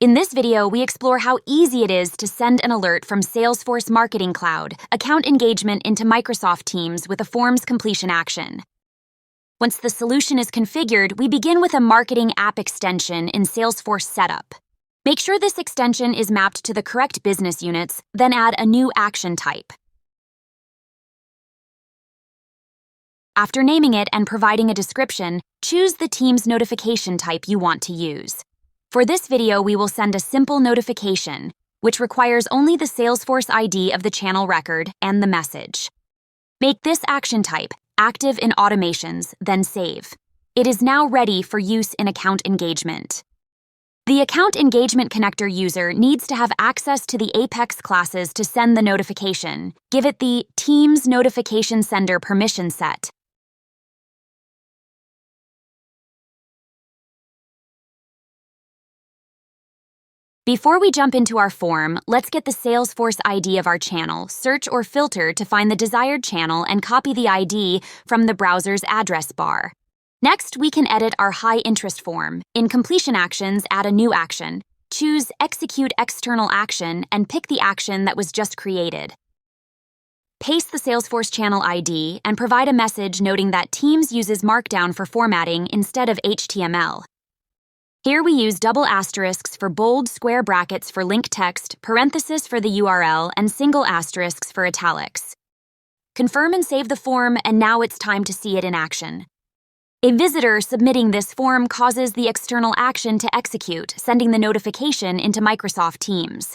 In this video, we explore how easy it is to send an alert from Salesforce Marketing Cloud account engagement into Microsoft Teams with a forms completion action. Once the solution is configured, we begin with a marketing app extension in Salesforce Setup. Make sure this extension is mapped to the correct business units, then add a new action type. After naming it and providing a description, choose the Teams notification type you want to use. For this video, we will send a simple notification, which requires only the Salesforce ID of the channel record and the message. Make this action type active in automations, then save. It is now ready for use in account engagement. The Account Engagement Connector user needs to have access to the Apex classes to send the notification. Give it the Teams Notification Sender permission set. Before we jump into our form, let's get the Salesforce ID of our channel, search or filter to find the desired channel and copy the ID from the browser's address bar. Next, we can edit our high-interest form. In Completion Actions, add a new action. Choose Execute External Action and pick the action that was just created. Paste the Salesforce channel ID and provide a message noting that Teams uses Markdown for formatting instead of HTML. Here we use double asterisks for bold square brackets for link text, parenthesis for the URL, and single asterisks for italics. Confirm and save the form, and now it's time to see it in action. A visitor submitting this form causes the external action to execute, sending the notification into Microsoft Teams.